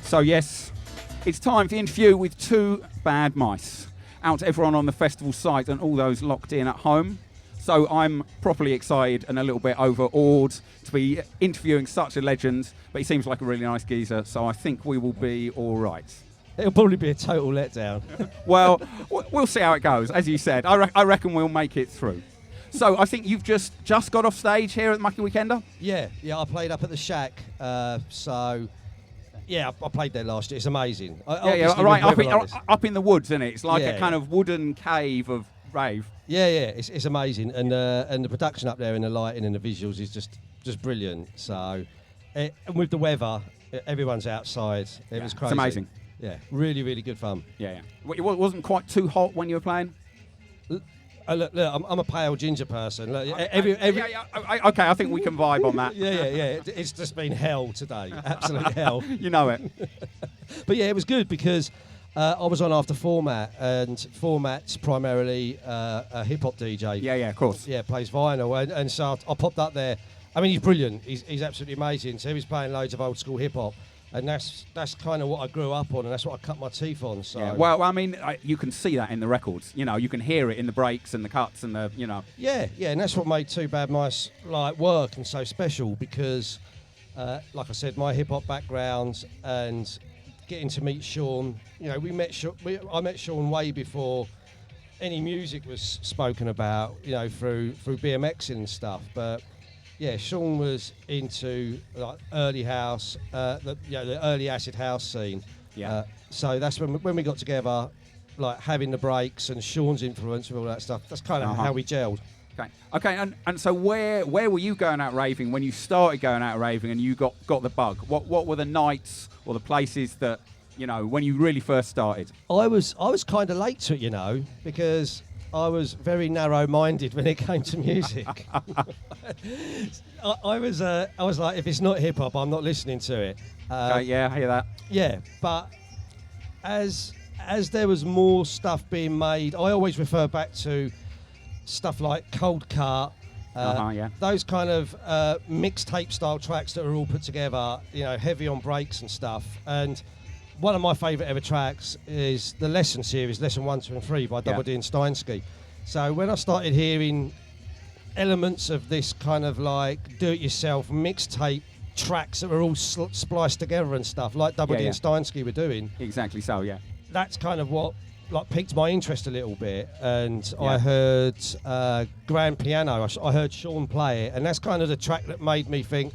So yes, it's time for the interview with Two Bad Mice. Out to everyone on the festival site and all those locked in at home. So I'm properly excited and a little bit overawed to be interviewing such a legend, but he seems like a really nice geezer, so I think we will be all right. It'll probably be a total letdown. Well, we'll see how it goes. As you said, I reckon we'll make it through. So I think you've just got off stage here at the Mucky Weekender? Yeah, I played up at the Shack, I played there last year. It's amazing. Right, up in the woods, isn't it? It's like a kind of wooden cave of rave. Yeah, it's amazing, and the production up there and the lighting and the visuals is just brilliant. So, and with the weather, everyone's outside. It was crazy. It's amazing. Yeah, really, really good fun. Yeah. It wasn't quite too hot when you were playing? Look, I'm a pale ginger person. Look, okay, I think we can vibe on that. Yeah. It's just been hell today, absolute hell. You know it. But yeah, it was good because I was on after Format, and Format's primarily a hip hop DJ. Yeah, of course. Yeah, plays vinyl, and so I popped up there. I mean, he's brilliant. He's absolutely amazing. So he was playing loads of old school hip hop. And that's kind of what I grew up on, and that's what I cut my teeth on. So well, I mean, you can see that in the records. You know, you can hear it in the breaks and the cuts and the, you know. Yeah, and that's what made Two Bad Mice work and so special because, like I said, my hip hop background and getting to meet Sean. You know, I met Sean way before any music was spoken about. You know, through BMXing and stuff, but. Yeah, Sean was into early house, the early acid house scene. Yeah. So that's when we got together, having the breaks and Sean's influence and all that stuff. That's kind of how we gelled. Okay. And so where were you going out raving when you started going out raving and you got the bug? What were the nights or the places that when you really first started? I was kind of late to it, because I was very narrow-minded when it came to music. I was like, if it's not hip-hop, I'm not listening to it. I hear that. Yeah, but as there was more stuff being made, I always refer back to stuff like Cold Cut, those kind of mixtape style tracks that are all put together, heavy on breaks and stuff. And one of my favourite ever tracks is the Lesson series, Lesson 1, 2 and 3 by Double D and Steinsky. So when I started hearing elements of this kind of do-it-yourself mixtape tracks that were all spliced together and stuff, like Double D and Steinsky were doing. Exactly so, yeah. That's kind of what piqued my interest a little bit. And I heard grand piano, I heard Sean play it, and that's kind of the track that made me think,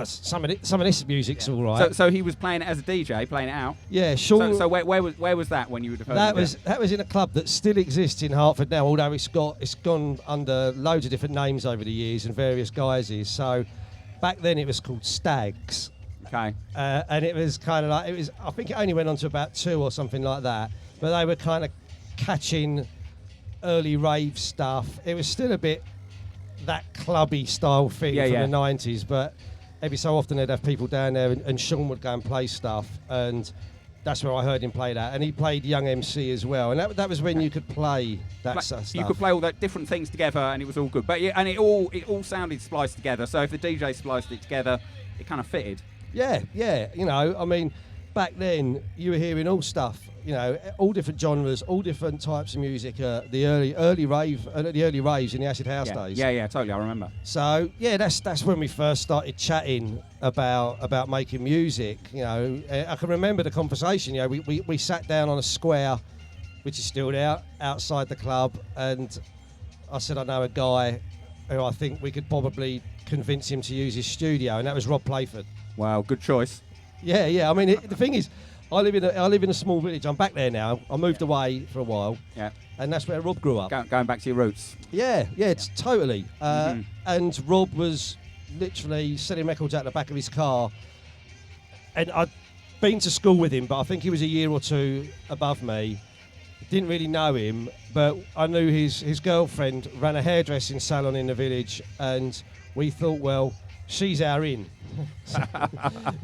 some of this music's all right. So he was playing it as a DJ, playing it out. Yeah, Sean. So where was that when you would have heard that was in a club that still exists in Hertford now, although it's gone under loads of different names over the years and various guises. So back then it was called Stags. Okay. And it was kind of I think it only went on to about 2 or something like that. But they were kind of catching early rave stuff. It was still a bit that clubby style thing from the 90s, but every so often they'd have people down there and Sean would go and play stuff, and that's where I heard him play that. And he played Young MC as well, and that was when you could play that sort of stuff. You could play all that different things together and it was all good. But and it all sounded spliced together, so if the DJ spliced it together, it kind of fitted. Yeah. I mean, back then you were hearing all stuff, all different genres, all different types of music. The early raves in the acid house days. Yeah, totally. I remember. So that's when we first started chatting about making music. I can remember the conversation. We sat down on a square, which is still there outside the club, and I said I know a guy who I think we could probably convince him to use his studio, and that was Rob Playford. Wow, good choice. Yeah. I mean, the thing is, I live in a small village. I'm back there now. I moved away for a while. Yeah. And that's where Rob grew up. Going back to your roots. Yeah, it's totally. And Rob was literally selling records out the back of his car. And I'd been to school with him, but I think he was a year or 2 above me. Didn't really know him, but I knew his girlfriend ran a hairdressing salon in the village, and we thought, well, she's our in.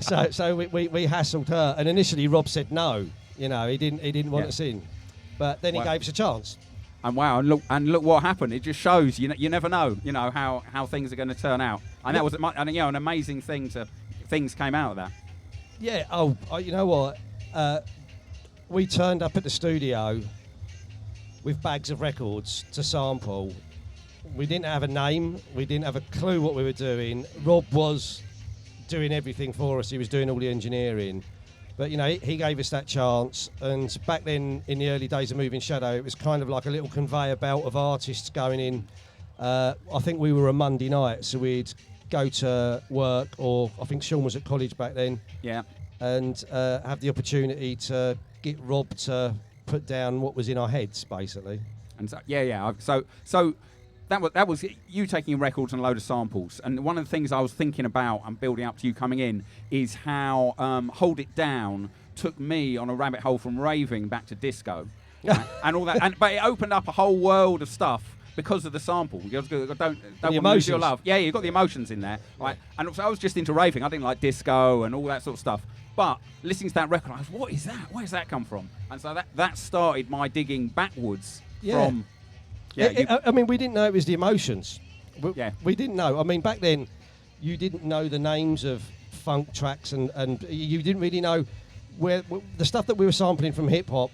so we hassled her, and initially Rob said no. He didn't want us in, but then he gave us a chance. And wow, and look what happened. It just shows you never know, how things are going to turn out. And that was an amazing thing. Things came out of that. Yeah. Oh, you know what? We turned up at the studio with bags of records to sample. We didn't have a name. We didn't have a clue what we were doing. Rob was doing everything for us. He was doing all the engineering. But, you know, he gave us that chance. And back then, in the early days of Moving Shadow, it was kind of like a little conveyor belt of artists going in. I think we were a Monday night, so we'd go to work, or I think Sean was at college back then. Yeah. And have the opportunity to get Rob to put down what was in our heads, basically. And so, So that was you taking records and a load of samples. And one of the things I was thinking about and building up to you coming in is how Hold It Down took me on a rabbit hole from raving back to disco and all that. But it opened up a whole world of stuff because of the sample. You don't want to lose your love. Yeah, you've got the emotions in there. Right? And also I was just into raving. I didn't like disco and all that sort of stuff. But listening to that record, I was, what is that? Where does that come from? And so that started my digging backwards from... Yeah, I mean, we didn't know it was the emotions. We didn't know. I mean, back then, you didn't know the names of funk tracks, and you didn't really know where the stuff that we were sampling from hip-hop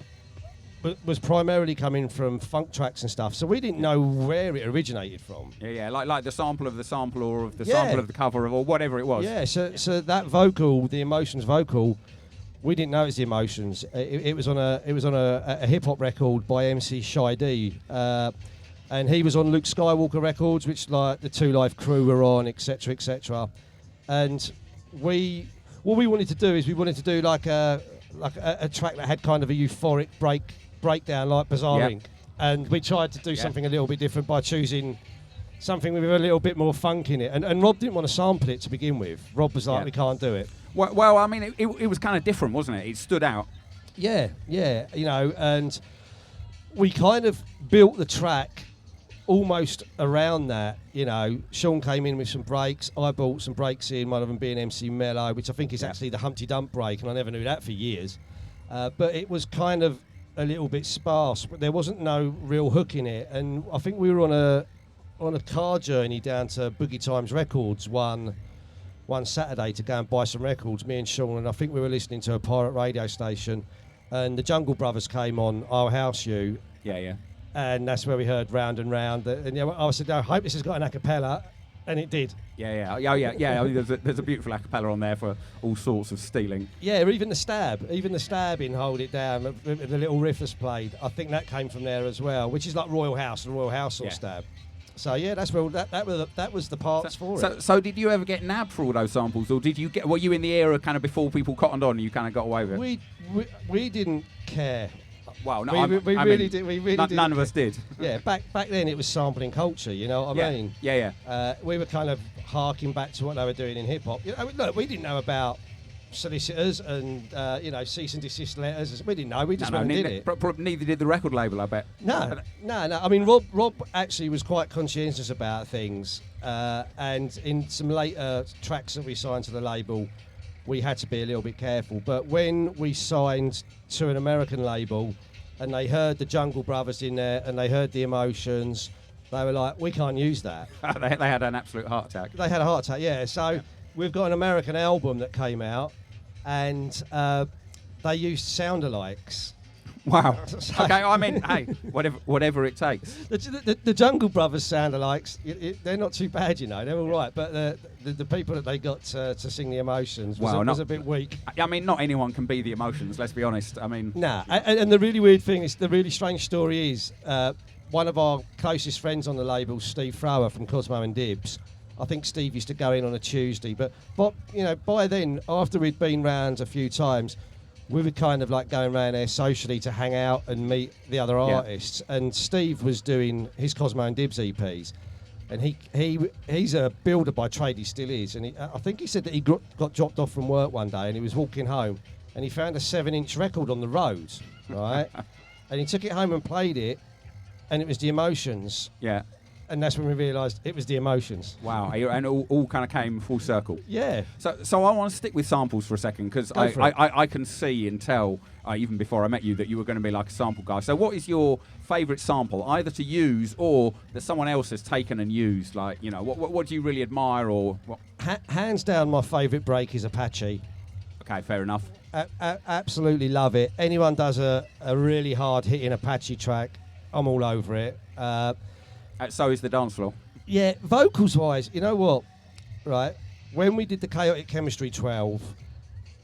was primarily coming from funk tracks and stuff. So we didn't know where it originated from. Yeah, like the sample of the sample or of the sample of the cover or whatever it was. Yeah, so that vocal, the emotions vocal, we didn't know it was the emotions. It was on a hip hop record by MC Shy D, and he was on Luke Skywalker Records, which like the Two Live Crew were on, etc., etc. And what we wanted to do is we wanted to do like a track that had kind of a euphoric breakdown like Bizarre Inc. And we tried to do something a little bit different by choosing something with a little bit more funk in it. And Rob didn't want to sample it to begin with. Rob was like, we can't do it. Well, I mean, it was kind of different, wasn't it? It stood out. Yeah, you know, and we kind of built the track almost around that, you know. Sean came in with some breaks. I brought some breaks in, one of them being MC Mello, which I think is actually the Humpty Dump break, and I never knew that for years. But it was kind of a little bit sparse, but there wasn't no real hook in it. And I think we were on a car journey down to Boogie Times Records one Saturday to go and buy some records, me and Sean, and I think we were listening to a pirate radio station, and the Jungle Brothers came on Our House You. Yeah. And that's where we heard Round and Round. And you know, I said, I hope this has got an a cappella, and it did. Yeah. I mean, there's a beautiful a cappella on there for all sorts of stealing. Yeah, even the stab in Hold It Down, the little riff that's played, I think that came from there as well, which is like Royal House or stab. So yeah, that's where that was the parts for it. So did you ever get nabbed for all those samples, or were you in the era kind of before people cottoned on and you kind of got away with it? We didn't care. Well, no, we really did. None of us did. Yeah, back then it was sampling culture. You know what I mean? Yeah. We were kind of harking back to what they were doing in hip hop. You know, look, we didn't know about solicitors and cease and desist letters. We didn't know. We just went and did it. Neither did the record label, I bet. No. I mean, Rob actually was quite conscientious about things, and in some later tracks that we signed to the label, we had to be a little bit careful. But when we signed to an American label, and they heard the Jungle Brothers in there, and they heard the emotions, they were like, we can't use that. They had an absolute heart attack. They had a heart attack, yeah. So we've got an American album that came out, and they used sound-alikes. Wow. Okay, I mean, hey, whatever it takes. The Jungle Brothers sound-alikes, they're not too bad, you know. They're all right, but the people that they got to sing the emotions was a bit weak. I mean, not anyone can be the emotions, let's be honest. I mean... Nah, and the really weird thing is, the really strange story is, one of our closest friends on the label, Steve Frower from Cosmo and Dibs, I think Steve used to go in on a Tuesday, but you know, by then, after we'd been round a few times, we were kind of like going around there socially to hang out and meet the other artists. And Steve was doing his Cosmo and Dibs EPs, and he's a builder by trade. He still is, and I think he said that he got dropped off from work one day, and he was walking home, and he found a 7-inch record on the road, right? And he took it home and played it, and it was the Emotions. Yeah. And that's when we realised it was the Emotions. Wow, and all kind of came full circle. Yeah. So I want to stick with samples for a second, because I can see and tell, even before I met you, that you were going to be like a sample guy. So what is your favourite sample, either to use or that someone else has taken and used? Like, you know, what do you really admire or what? Hands down, my favourite break is Apache. Okay, fair enough. Absolutely love it. Anyone does a really hard hitting Apache track, I'm all over it. So is the dance floor. Yeah, vocals wise, you know what? Right, when we did the Chaotic Chemistry 12,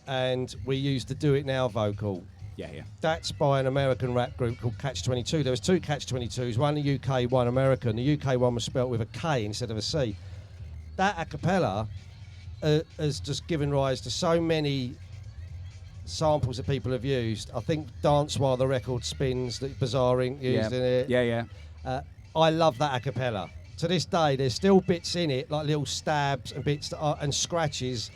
and we used the Do It Now vocal. Yeah. That's by an American rap group called Catch-22. There was 2 Catch-22s, one in the UK, one American. The UK one was spelt with a K instead of a C. That a cappella has just given rise to so many samples that people have used. I think Dance While the Record Spins that Bizarre Inc. used in it. Yeah. I love that a cappella. To this day, there's still bits in it, like little stabs and bits and scratches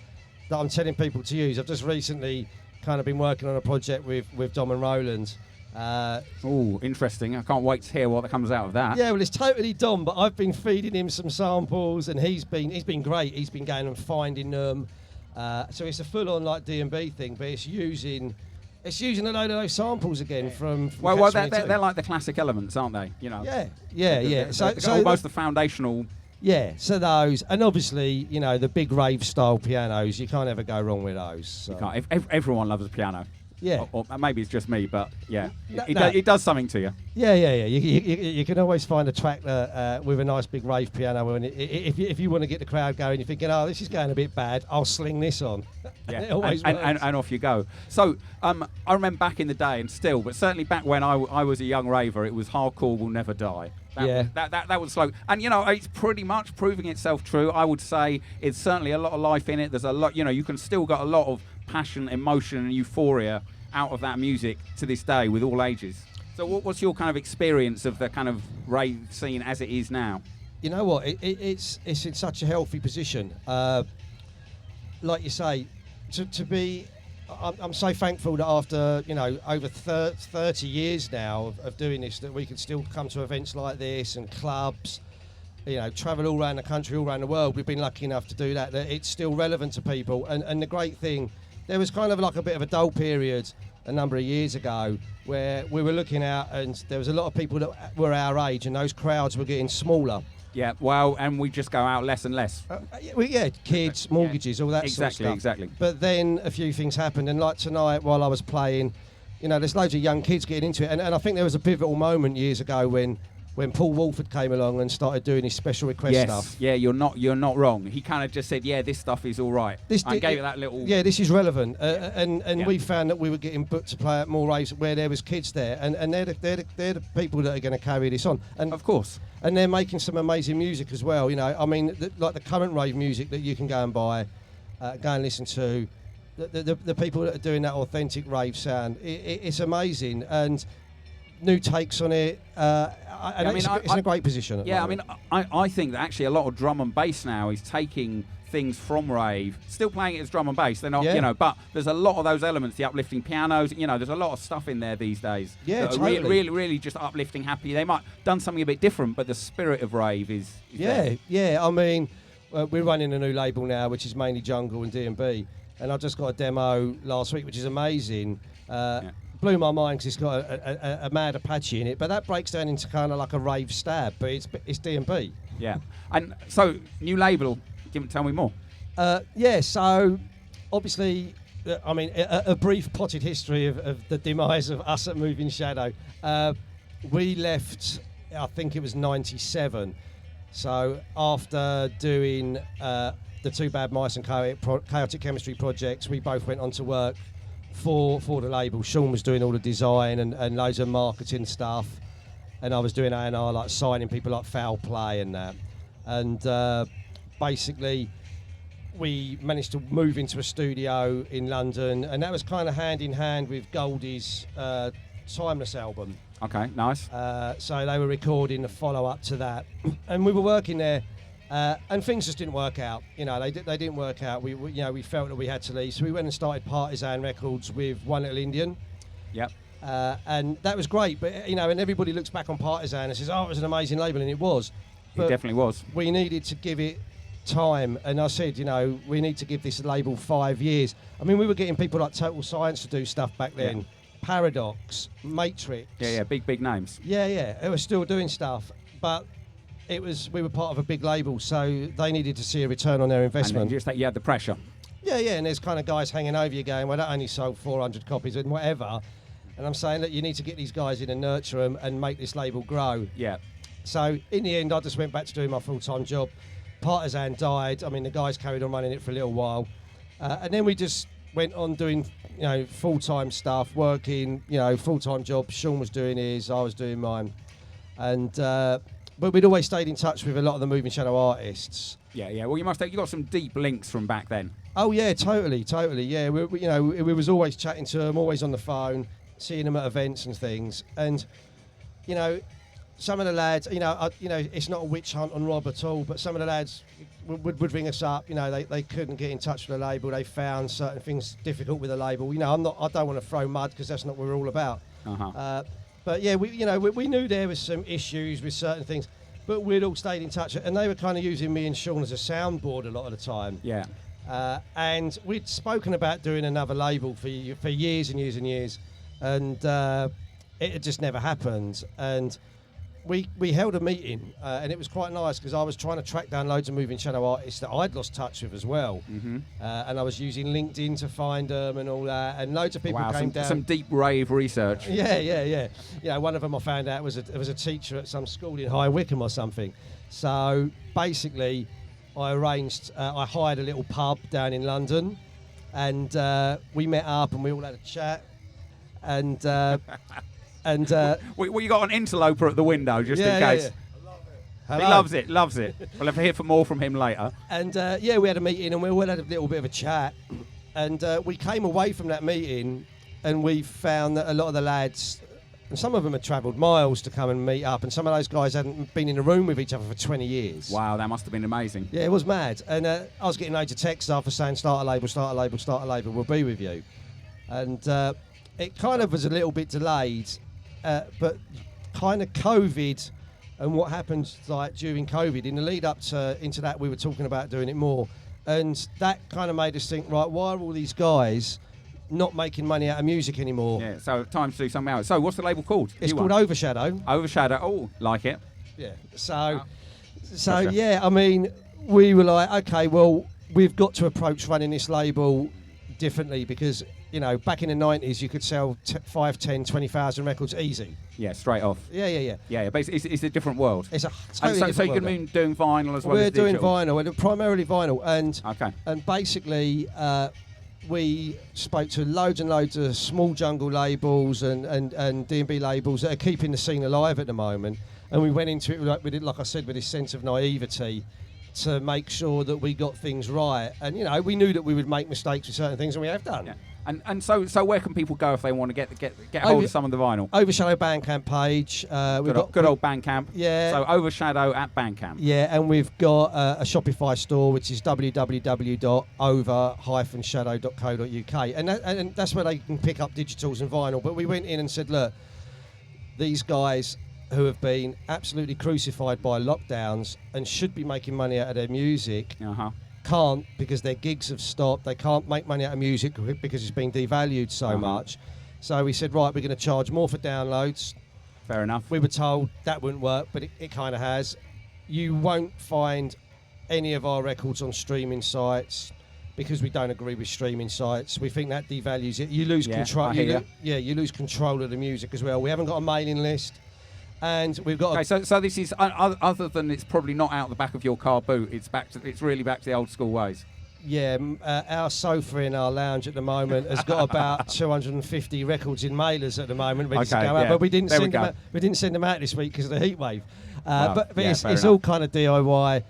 that I'm telling people to use. I've just recently kind of been working on a project with Dom and Roland. Oh, interesting. I can't wait to hear what comes out of that. Yeah, well, it's totally Dom, but I've been feeding him some samples, and he's been great. He's been going and finding them. So it's a full-on like D&B thing, but it's using a load of those samples again from well, they're like the classic elements, aren't they? You know. Yeah. So almost the foundational. Yeah, so those, and obviously, you know, the big rave-style pianos, you can't ever go wrong with those. So. You can't. Everyone loves a piano. Yeah. Or maybe it's just me, but yeah, it does something to you. Yeah. You can always find a track with a nice big rave piano, and if you want to get the crowd going, you're thinking, oh, this is going a bit bad, I'll sling this on. Yeah, it always works. And off you go. So I remember back in the day, and still, but certainly back when I was a young raver, it was hardcore will never die. That was slow, and you know it's pretty much proving itself true. I would say it's certainly a lot of life in it. There's a lot, you know, you can still get a lot of passion, emotion, and euphoria out of that music to this day with all ages. So, what's your kind of experience of the kind of rave scene as it is now? You know what? It's in such a healthy position. Like you say, to be. I'm so thankful that after, you know, over 30 years now of doing this, that we can still come to events like this and clubs, you know, travel all around the country, all around the world. We've been lucky enough to do that it's still relevant to people. And the great thing, there was kind of like a bit of a dull period a number of years ago where we were looking out and there was a lot of people that were our age and those crowds were getting smaller. Yeah, well, and we just go out less and less. Kids, mortgages, all that sort of stuff. Exactly. But then a few things happened, and like tonight, while I was playing, you know, there's loads of young kids getting into it, and I think there was a pivotal moment years ago when Paul Wolford came along and started doing his special request stuff. Yeah, you're not wrong. He kind of just said, yeah, this stuff is all right. I gave it that little... Yeah, this is relevant. And we found that we were getting booked to play at more raves where there was kids there. And they're the people that are going to carry this on. And of course. And they're making some amazing music as well. You know, I mean, like the current rave music that you can go and buy, go and listen to. The people that are doing that authentic rave sound, it's amazing. And new takes on it. It's in a great position. I think that actually a lot of drum and bass now is taking things from rave, still playing it as drum and bass. They're not, you know, but there's a lot of those elements, the uplifting pianos. You know, there's a lot of stuff in there these days. Yeah, that totally. Really just uplifting, happy. They might have done something a bit different, but the spirit of rave is there. Yeah. I mean, we're running a new label now, which is mainly jungle and D&B, and I just got a demo last week, which is amazing. Blew my mind because it's got a mad Apache in it, but that breaks down into kind of like a rave stab, but it's D&B. Yeah, and so new label. Tell me more. So obviously, I mean, a brief potted history of the demise of us at Moving Shadow. We left, I think it was 97. So after doing the Two Bad Mice and Chaotic Chemistry projects, we both went on to work for the label. Sean was doing all the design and loads of marketing stuff, and I was doing A&R, like signing people like Foul Play and that. And basically, we managed to move into a studio in London, and that was kind of hand in hand with Goldie's Timeless album. Okay, nice. So they were recording the follow-up to that, and we were working there, and things just didn't work out. You know, they didn't work out. We felt that we had to leave, so we went and started Partisan Records with One Little Indian. Yep. And that was great, but you know, and everybody looks back on Partisan and says, "Oh, it was an amazing label," and it was. But it definitely was. We needed to give it time, and I said, you know, we need to give this label 5 years. I mean, we were getting people like Total Science to do stuff back then, Paradox, Matrix. Yeah, big names. Yeah, they were still doing stuff, but we were part of a big label, so they needed to see a return on their investment. And you had the pressure. Yeah, and there's kind of guys hanging over you going, well, that only sold 400 copies and whatever. And I'm saying that you need to get these guys in and nurture them and make this label grow. Yeah. So in the end, I just went back to doing my full-time job. Partisan died. I mean, the guys carried on running it for a little while. And then we just went on doing, full-time stuff, working, full-time job. Sean was doing his, I was doing mine. And but we'd always stayed in touch with a lot of the Moving Shadow artists. Yeah. Well, you got some deep links from back then. Oh yeah, totally. Yeah, we was always chatting to them, always on the phone, seeing them at events and things. And some of the lads, it's not a witch hunt on Rob at all, but some of the lads would ring us up. They couldn't get in touch with the label. They found certain things difficult with the label. I don't want to throw mud because that's not what we're all about. But yeah, we knew there was some issues with certain things, but we'd all stayed in touch, and they were kind of using me and Sean as a soundboard a lot of the time. Yeah. And we'd spoken about doing another label for years and years and years, and it had just never happened. And we held a meeting, and it was quite nice because I was trying to track down loads of Moving Shadow artists that I'd lost touch with as well. And I was using LinkedIn to find them and all that, and loads of people came down. Some deep rave research. Yeah. One of them I found out was a teacher at some school in High Wycombe or something. So basically, I hired a little pub down in London, and we met up and we all had a chat, and well, you got an interloper at the window just in case. Yeah. He loves it. We'll have to hear more from him later. And we had a meeting and we all had a little bit of a chat, and we came away from that meeting and we found that a lot of the lads, and some of them had travelled miles to come and meet up, and some of those guys hadn't been in a room with each other for 20 years. Wow, that must have been amazing. Yeah, it was mad. And I was getting loads of texts after saying, start a label, we'll be with you. And it kind of was a little bit delayed, but kind of COVID and what happened like during COVID, in the lead up into that, we were talking about doing it more. And that kind of made us think, right, why are all these guys not making money out of music anymore? Yeah, so time to do something else. So what's the label called? It's called Overshadow. Overshadow. Oh, like it. Yeah. So yeah, I mean, we were like, okay, well, we've got to approach running this label differently because, back in the 90s, you could sell 5, 10, 20,000 records easy. Yeah, straight off. Yeah. Yeah, but it's a different world. It's a totally different so you world. can be doing vinyl as well as digital? We're doing vinyl, primarily vinyl. Okay. And basically, we spoke to loads and loads of small jungle labels and D&B labels that are keeping the scene alive at the moment. And we went into it, like I said, with this sense of naivety to make sure that we got things right. And, we knew that we would make mistakes with certain things, and we have done. Yeah. And so where can people go if they want to get hold of some of the vinyl? Overshadow Bandcamp page. Good old Bandcamp. Yeah. So Overshadow at Bandcamp. Yeah, and we've got a Shopify store, which is www.over-shadow.co.uk. And that's where they can pick up digitals and vinyl. But we went in and said, look, these guys who have been absolutely crucified by lockdowns and should be making money out of their music can't, because their gigs have stopped. They can't make money out of music because it's been devalued so much. So we said, right, we're going to charge more for downloads. Fair enough. We were told that wouldn't work, but it kind of has. You won't find any of our records on streaming sites because we don't agree with streaming sites. We think that devalues it. You lose control. You lose control of the music as well. We haven't got a mailing list. And we've got. Okay, so this is other than it's probably not out the back of your car boot. It's really back to the old school ways. Yeah, our sofa in our lounge at the moment has got about 250 records in mailers at the moment ready to go out, but we didn't send them out. We didn't send them out this week because of the heat wave. But it's all kind of DIY.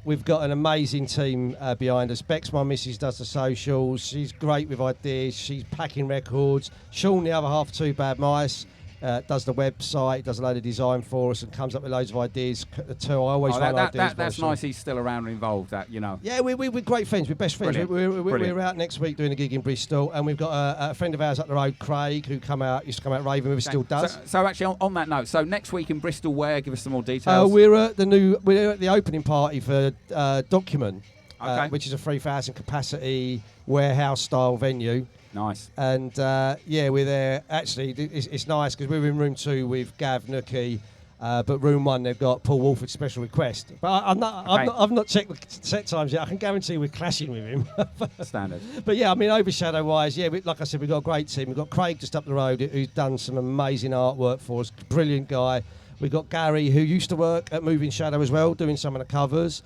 We've got an amazing team behind us. Bex, my missus, does the socials. She's great with ideas. She's packing records. Sean, the other half of Two Bad Mice, does the website, does a load of design for us, and comes up with loads of ideas too. I always run ideas. That's nice. He's still around and involved. Yeah, we're great friends. We're best friends. We're out next week doing a gig in Bristol, and we've got a friend of ours up the road, Craig, who used to come out raving with us, still does. So actually, on that note, so next week in Bristol, where? Give us some more details. We're at the opening party for Document, which is a 3,000 capacity warehouse style venue. Nice. And we're there. Actually, it's nice because we're in room 2 with Gav, Nookie, But room 1, they've got Paul Wolford's special request. But I've not checked the set times yet. I can guarantee we're clashing with him. Standard. But yeah, I mean, Overshadow-wise, yeah, like I said, we've got a great team. We've got Craig just up the road who's done some amazing artwork for us. Brilliant guy. We've got Gary, who used to work at Moving Shadow as well, doing some of the covers.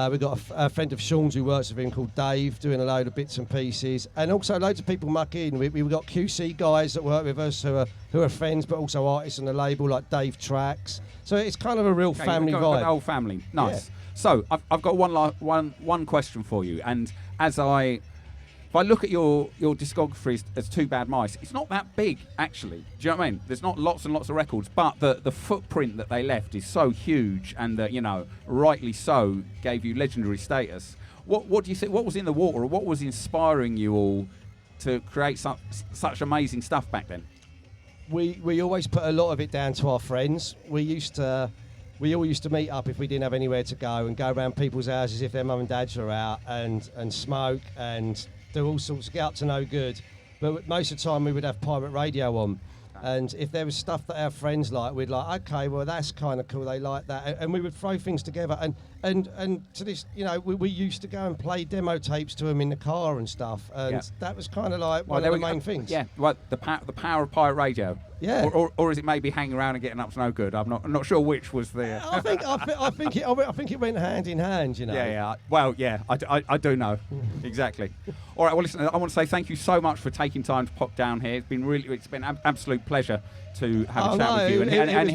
We've got a friend of Sean's who works with him called Dave, doing a load of bits and pieces. And also loads of people muck in. We've got QC guys that work with us who are friends, but also artists on the label, like Dave Tracks. So it's kind of a real family vibe. The whole family. Nice. Yeah. So I've got one question for you. And if I look at your discography as Two Bad Mice, it's not that big, actually. Do you know what I mean? There's not lots and lots of records, but the footprint that they left is so huge, and rightly so, gave you legendary status. What do you think? What was in the water, or what was inspiring you all to create such amazing stuff back then? We always put a lot of it down to our friends. We all used to meet up if we didn't have anywhere to go, and go around people's houses if their mum and dads were out, and smoke and do all sorts, get up to no good. But most of the time we would have pirate radio on, and if there was stuff that our friends liked, we'd like, okay, well that's kind of cool, they like that, and we would throw things together. And to this, we used to go and play demo tapes to them in the car and stuff, and that was kind of like one of the main things. Yeah, well, the power of pirate radio. Yeah. Or is it maybe hanging around and getting up to no good? I'm not sure which was the. I think it went hand in hand. Yeah. Well, yeah, I do know exactly. All right. Well, listen, I want to say thank you so much for taking time to pop down here. It's been an absolute pleasure to have a chat with you and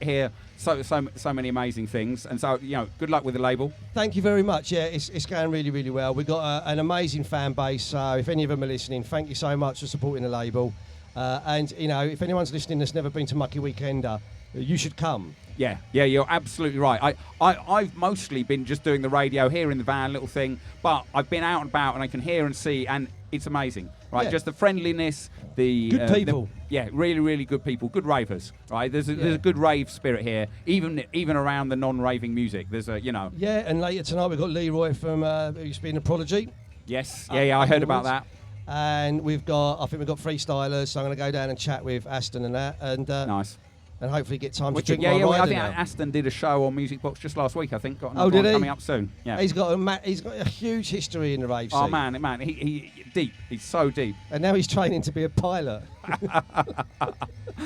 hear so many amazing things. And so good luck with the label. Thank you very much. Yeah, it's going really, really well. We've got an amazing fan base. So if any of them are listening, thank you so much for supporting the label. And if anyone's listening that's never been to Mucky Weekender, you should come. Yeah, you're absolutely right. I've mostly been just doing the radio here in the van, little thing, but I've been out and about and I can hear and see, and it's amazing, right? Yeah. Just the friendliness, the good people. Really, really good people, good ravers, right? There's a good rave spirit here, even around the non-raving music. There's a Yeah, and later tonight we've got Leroy from who used to be in the Prodigy. Yes, I heard about that. And I think we've got freestylers, so I'm going to go down and chat with Aston and that, and nice, and hopefully get time to drink my rider. I think Aston did a show on Music Box just last week. I think got another one coming up soon. Yeah, he's got a huge history in the rave scene. Oh man, he deep. He's so deep. And now he's training to be a pilot.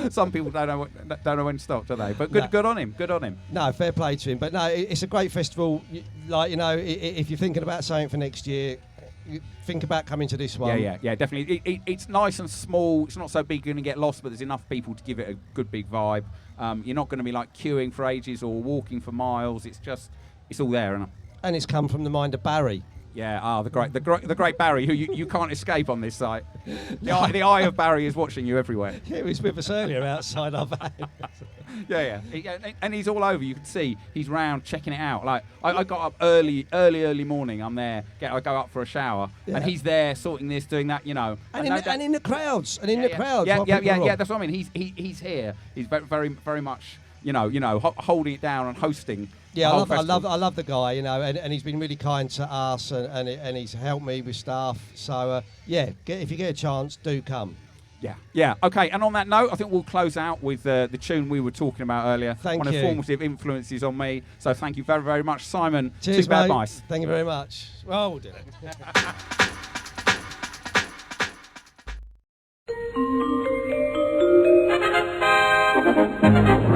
Some people don't know when to stop, do they? But good on him. Good on him. No, fair play to him. But no, it's a great festival. If you're thinking about something for next year, think about coming to this one. Yeah, definitely. It's nice and small. It's not so big you're going to get lost, but there's enough people to give it a good big vibe. You're not going to be like queuing for ages or walking for miles. It's all there, isn't it? And it's come from the mind of Barry. Yeah, the great Barry, who you can't escape on this site. The eye of Barry is watching you everywhere. Yeah, he was with us earlier outside our van. Yeah. And he's all over. You can see he's round checking it out. Like I got up early morning. I'm there. I go up for a shower, and he's there sorting this, doing that. And in the crowds. Yeah. That's what I mean. He's here. He's very, very much. Holding it down and hosting. Yeah, I love the guy, and he's been really kind to us, and he's helped me with stuff. So if you get a chance, do come. Yeah. Okay. And on that note, I think we'll close out with the tune we were talking about earlier. Thank one you. Of formative influences on me. So thank you very, very much, Simon. Cheers, Two Bad mate. Mice. Thank you very much. Well, we'll do it.